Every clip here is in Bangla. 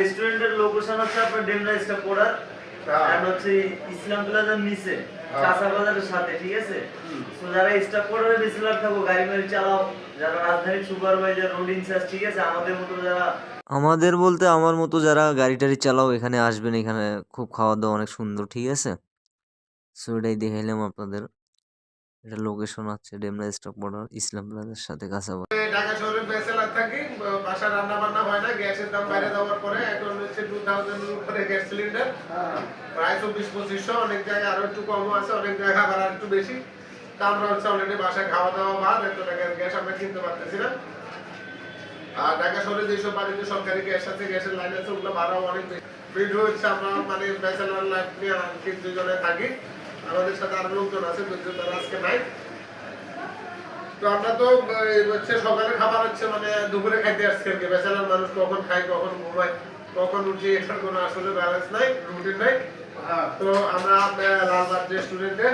রেস্টুরেন্টের লোকেশন হচ্ছে আপনার ডেমরা স্টপ পড়ার আর হচ্ছে ইসলাম প্লাজার নিচে কাঁচা বাজারের সাথে, ঠিক আছে? তো যারা স্টপ পড়ারে বেশিরভাগ থাকো গাড়ি মাড়ি চালাও, যারা রাজধানী সুপারভাইজার রোড ইনচার্জ, ঠিক আছে, আমাদের মতো যারা আমাদের বলতে আমার মতো যারা গাড়ি টাড়ি চালাও এখানে আসবেন, এখানে খুব খাওয়া দাওয়া অনেক সুন্দর, ঠিক আছে? সো এটাই দেখাইলাম আপনাদের। এটা লোকেশন আছে ডেমরা স্টপ বর্ডার ইসলাম প্লাজার সাথে কাঁচা বাজার। ঢাকা শহরে ব্যাচেলার থাকি, বাসা রান্না বান্না হয় না, গ্যাসের দাম বাইরে দেওয়ার পরে এখন হচ্ছে 2000 এর উপরে গ্যাস সিলিন্ডার, প্রায় 2400-2500, অনেক জায়গায় আরো একটু কমও আছে, অনেক জায়গায় আবার আর একটু বেশি। তা আমরা হচ্ছে অলরেডি বাসায় খাওয়া দাওয়া বাদ, 100 টাকার গ্যাস আমরা কিনতে পারতেছি না। আর ঢাকা শহরে যেসব বাড়িতে সরকারি গ্যাস আছে, গ্যাসের লাইন আছে, ওগুলো ভাড়াও অনেক বেশি। ভিড় হচ্ছে আমরা মানে ব্যাচেলার লাইফ নিয়ে কিন্তু জনে থাকি, আমাদের সাথে আরো লোকজন আছে, তারা আজকে নাই। তো আমরা তো হচ্ছে সকালে খাবার হচ্ছে মানে দুপুরে খাইতে আসছি আর কি। ব্যাচেলার মানুষ কখন খায় কখন ঘুমায় কখন উঠি এটার কোনো আসলে ব্যালেন্স নাই, রুটিন নাই। তো আমরা লালবাগ রেস্টুরেন্টে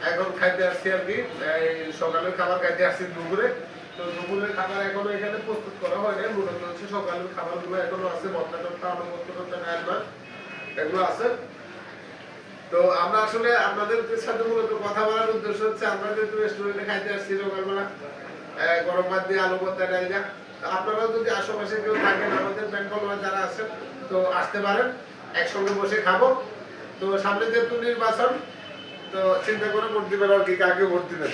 এখন খাইতে আসছি আর কি। এই সকালের খাবার খাইতে আসছি দুপুরে। তো দুপুরের খাবার এখনো এখানে প্রস্তুত করা হয় না, মূলত হচ্ছে সকালের খাবারগুলো এখনো আছে, ভর্তা টর্তা এগুলো আছে। তো আমরা আসলে আপনাদের সাথে মূলত কথা বলার উদ্দেশ্য হচ্ছে আমরা যেহেতু রেস্টুরেন্টে খাইতে আসছি সকালবেলা গরম ভাত দিয়ে আলু ভর্তা ডাল যা, আপনারাও যদি আশেপাশে কেউ থাকেন আমাদের বেঙ্গল যারা আছেন তো আসতে পারেন, একসঙ্গে বসে খাবো। তো সামনে যেহেতু নির্বাচন, তো চিন্তা করে ভোট দিবেন আর কি, কাকে ভোট দিবেন।